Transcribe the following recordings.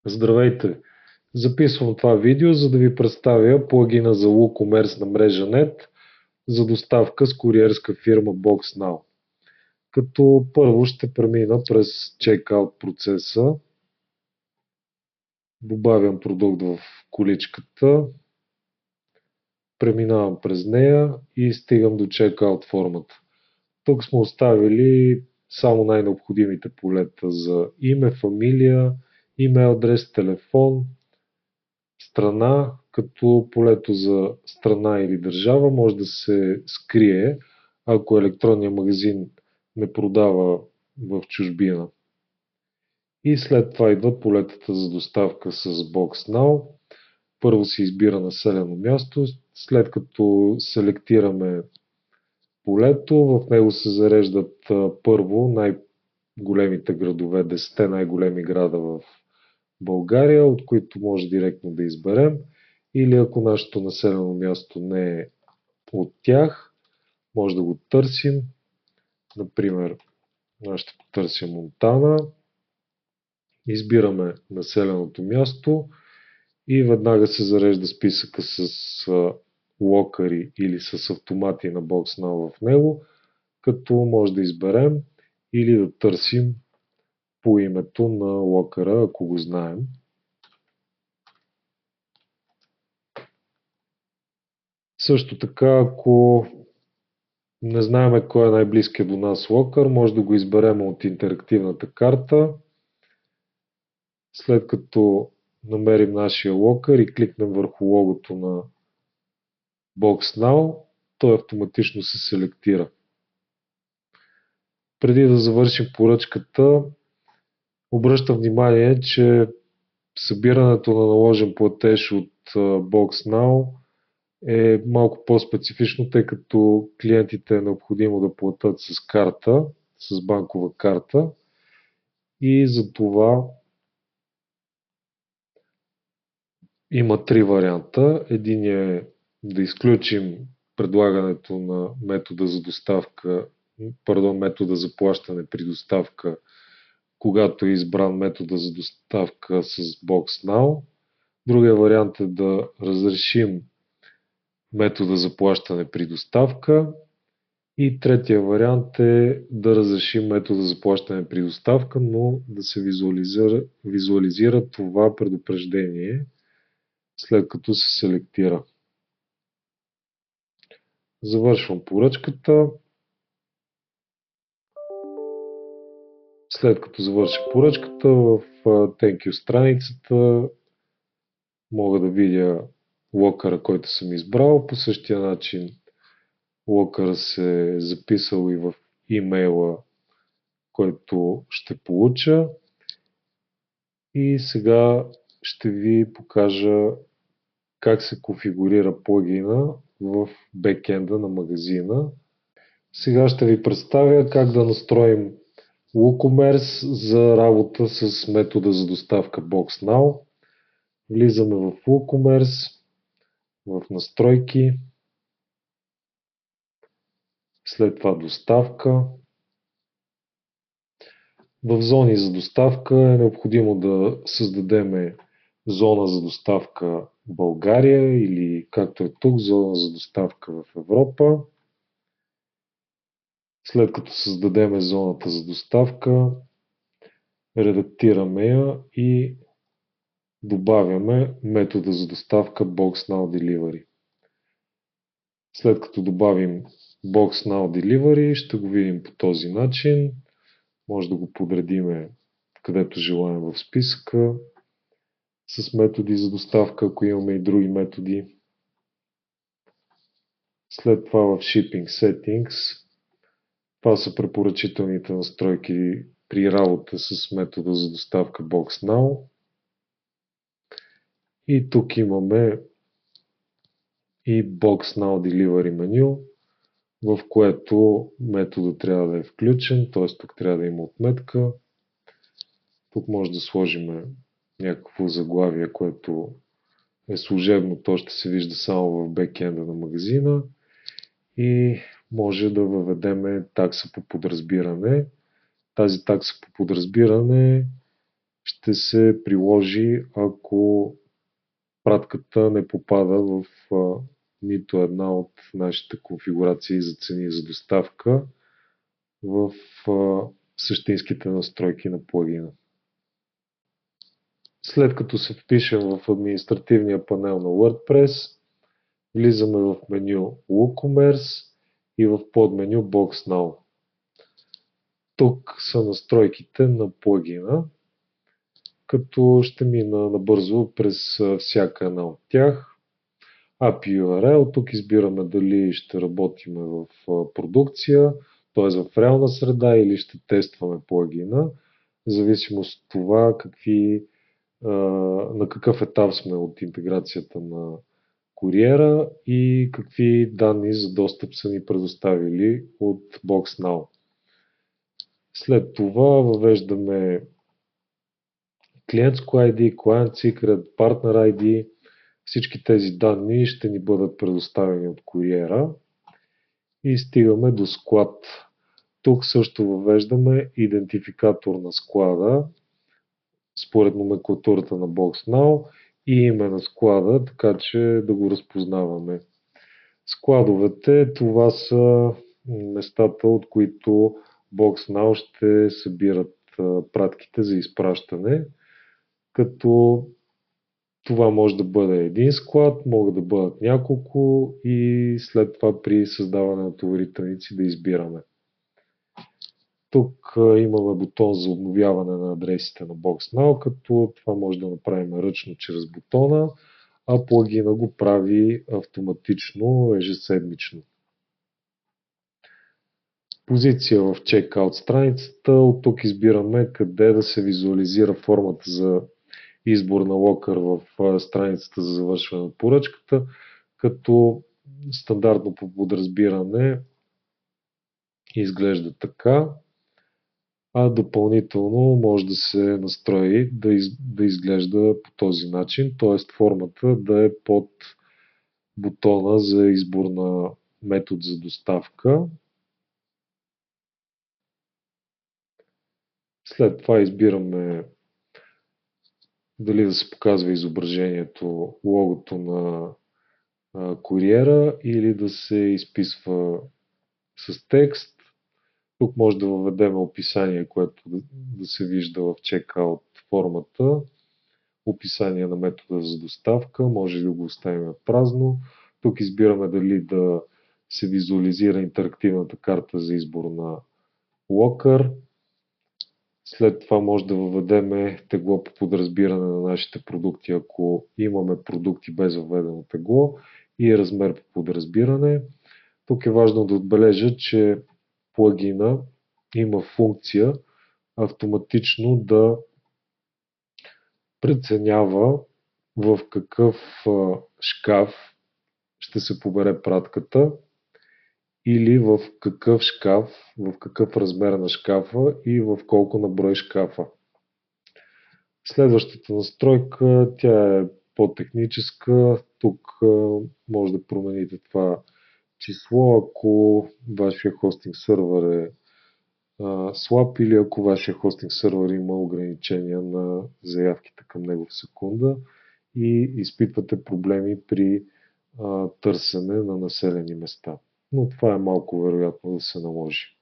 Здравейте! Записвам това видео, за да ви представя плагина за WooCommerce на мрежа.net за доставка с куриерска фирма BoxNow. Като първо ще премина през чекаут процеса, добавям продукт в количката, преминавам през нея и стигам до чекаут формата. Тук сме оставили само най-необходимите полета за име, фамилия, имейл адрес, телефон, страна, като полето за страна или държава може да се скрие, ако електронният магазин не продава в чужбина. И след това идват полетата за доставка с BoxNow. Първо се избира населено място, след като селектираме полето, в него се зареждат първо най-големите градове, 10 най-големи града в България, от които може директно да изберем, или ако нашето населено място не е от тях, може да го търсим. Например, аз ще потърся Монтана, избираме населеното място и веднага се зарежда списъка с локари или с автомати на BoxNow в него, като може да изберем или да търсим по името на локара, ако го знаем. Също така, ако не знаем кой е най-близкият до нас локър, може да го изберем от интерактивната карта. След като намерим нашия локър и кликнем върху логото на BoxNow, той автоматично се селектира. Преди да завършим поръчката, обръщам внимание, че събирането на наложен платеж от BoxNow е малко по-специфично, тъй като клиентите е необходимо да платят с карта, с банкова карта и за това има три варианта. Единият е да изключим предлагането на метода за плащане при доставка, когато е избран метода за доставка с BoxNow. Другия вариант е да разрешим метода за плащане при доставка. И третия вариант е да разрешим метода за плащане при доставка, но да се визуализира това предупреждение, след като се селектира. Завършвам поръчката. След като завърша поръчката, в Thank You страницата мога да видя локъра, който съм избрал. По същия начин локъра се е записал и в имейла, който ще получа. И сега ще ви покажа как се конфигурира плагина в бекенда на магазина. Сега ще ви представя как да настроим WooCommerce за работа с метода за доставка BoxNow. Влизаме в WooCommerce, в настройки, след това доставка. В зони за доставка е необходимо да създадем зона за доставка България или както е тук, зона за доставка в Европа. След като създадем зоната за доставка, редактираме я и добавяме метода за доставка BoxNow Delivery. След като добавим BoxNow Delivery, ще го видим по този начин. Може да го подредим където желаем в списъка с методи за доставка, ако имаме и други методи. След това в Shipping Settings, това са препоръчителните настройки при работа с метода за доставка BoxNow. И тук имаме и BoxNow Delivery меню, в което метода трябва да е включен, т.е. тук трябва да има отметка. Тук може да сложим някакво заглавие, което е служебно, то ще се вижда само в бекенда на магазина и може да въведем такса по подразбиране. Тази такса по подразбиране ще се приложи, ако пратката не попада в нито една от нашите конфигурации за цени за доставка в същинските настройки на плагина. След като се впишем в административния панел на WordPress, влизаме в меню WooCommerce и в подменю Box Now. Тук са настройките на плагина, като ще мина набързо през всяка една от тях. API URL, тук избираме дали ще работим в продукция, т.е. в реална среда или ще тестваме плагина, в зависимост от това на какъв етап сме от интеграцията на куриера и какви данни за достъп са ни предоставили от BoxNow. След това въвеждаме клиентско ID, Client Secret, Partner ID. Всички тези данни ще ни бъдат предоставени от куриера и стигаме до склад. Тук също въвеждаме идентификатор на склада според номенклатурата на BoxNow и име на склада, така че да го разпознаваме. Складовете, това са местата, от които BoxNow ще събират пратките за изпращане, като това може да бъде един склад, могат да бъдат няколко и след това при създаване на товарителници да избираме. Тук имаме бутон за обновяване на адресите на BoxNow, като това може да направим ръчно чрез бутона, а плагина го прави автоматично ежеседмично. Позиция в Checkout страницата, от тук избираме къде да се визуализира формата за избор на локър в страницата за завършване на поръчката, като стандартно по подразбиране изглежда така, а допълнително може да се настрои да изглежда по този начин, т.е. формата да е под бутона за избор на метод за доставка. След това избираме дали да се показва изображението, логото на куриера или да се изписва с текст. Тук може да въведем описание, което да се вижда в чекаут формата. Описание на метода за доставка, може да го оставим празно. Тук избираме дали да се визуализира интерактивната карта за избор на локър. След това може да въведем тегло по подразбиране на нашите продукти, ако имаме продукти без въведено тегло, и размер по подразбиране. Тук е важно да отбележа, че плагина има функция автоматично да преценява в какъв шкаф ще се побере пратката или в какъв шкаф, в какъв размер на шкафа и в колко на брой шкафа. Следващата настройка, тя е по-техническа. Тук може да промените това число, ако вашия хостинг сървър е слаб или ако вашия хостинг сървър има ограничения на заявките към него в секунда и изпитвате проблеми при търсене на населени места. Но това е малко вероятно да се наложи.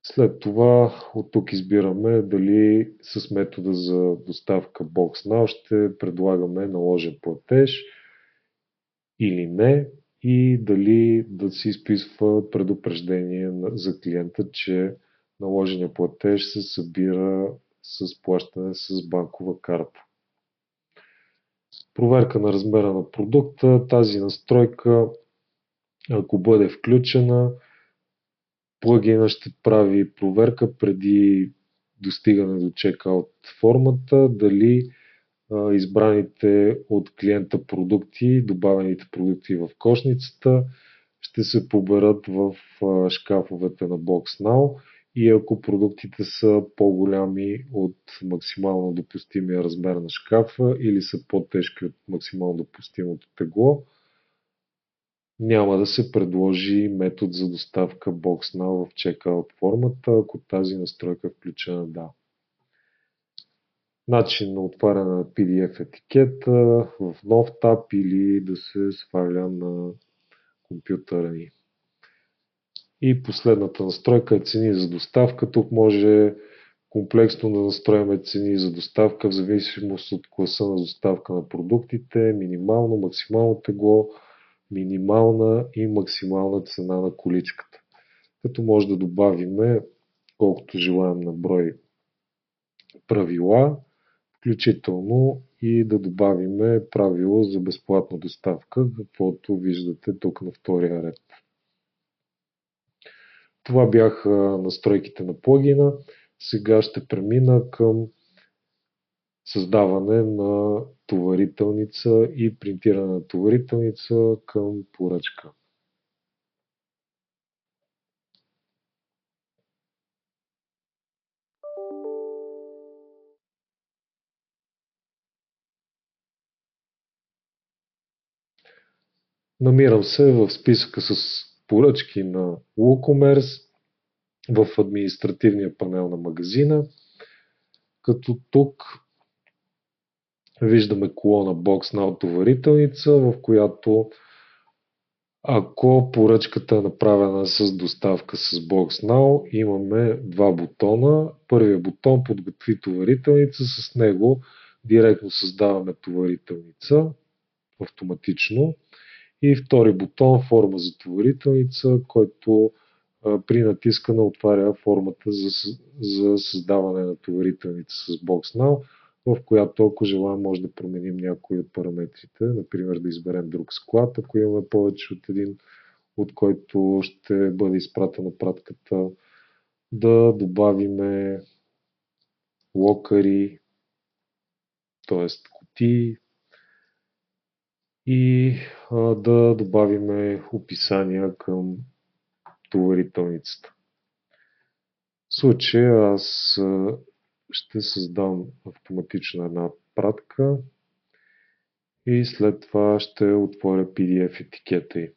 След това от тук избираме дали с метода за доставка BoxNow ще предлагаме наложен платеж или не и дали да се изписва предупреждение за клиента, че наложения платеж се събира с плащане с банкова карта. Проверка на размера на продукта. Тази настройка, ако бъде включена, плагина ще прави проверка преди достигане до чекаут формата, дали избраните от клиента продукти, добавените продукти в кошницата, ще се поберат в шкафовете на BoxNow и ако продуктите са по-голями от максимално допустимия размер на шкафа или са по-тежки от максимално допустимото тегло, няма да се предложи метод за доставка BoxNow в checkout формата, ако тази настройка е включена да. начин на отваряне на PDF етикета в нов таб или да се сваля на компютъра ни. И последната настройка е цени за доставка. Тук може комплексно да настроим цени за доставка в зависимост от класа на доставка на продуктите, минимално, максимално тегло, минимална и максимална цена на количката. Като може да добавиме колкото желаем на брой правила, включително и да добавиме правило за безплатна доставка, каквото виждате тук на втория ред. Това бяха настройките на плагина. Сега ще премина към създаване на товарителница и принтиране на товарителница към поръчка. Намирам се в списъка с поръчки на WooCommerce в административния панел на магазина, като тук виждаме колона BoxNow товарителница, в която ако поръчката е направена с доставка с BoxNow, имаме два бутона. Първият бутон подготви товарителница, с него директно създаваме товарителница автоматично. И втори бутон форма за товарителница, който при натискане отваря формата за създаване на товарителница с BoxNow, в която ако желаем може да променим някои от параметрите, например да изберем друг склад, ако имаме повече от един, от който ще бъде изпратена пратката, да добавиме локари, т.е. кутии, и да добавиме описания към товарителницата. В случая аз ще създам автоматично една пратка и след това ще отворя PDF етикета й.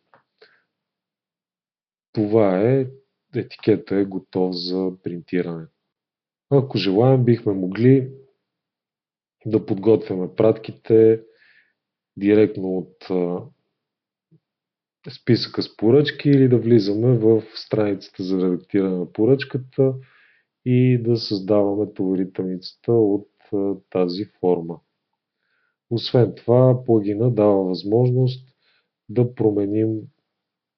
Това е, етикета е готов за принтиране. Ако желаем, бихме могли да подготвяме пратките директно от списъка с поръчки или да влизаме в страницата за редактиране на поръчката и да създаваме товарителницата от тази форма. Освен това, плагина дава възможност да променим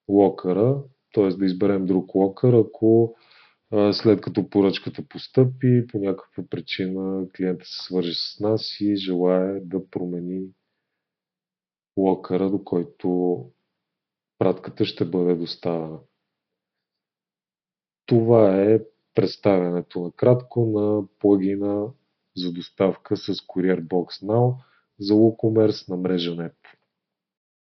локъра, т.е. да изберем друг локър, ако след като поръчката постъпи, по някаква причина клиентът се свърже с нас и желае да промени локъра, до който пратката ще бъде доставена. Това е представянето накратко на плагина за доставка с Courier BoxNow за WooCommerce на мрежа.net.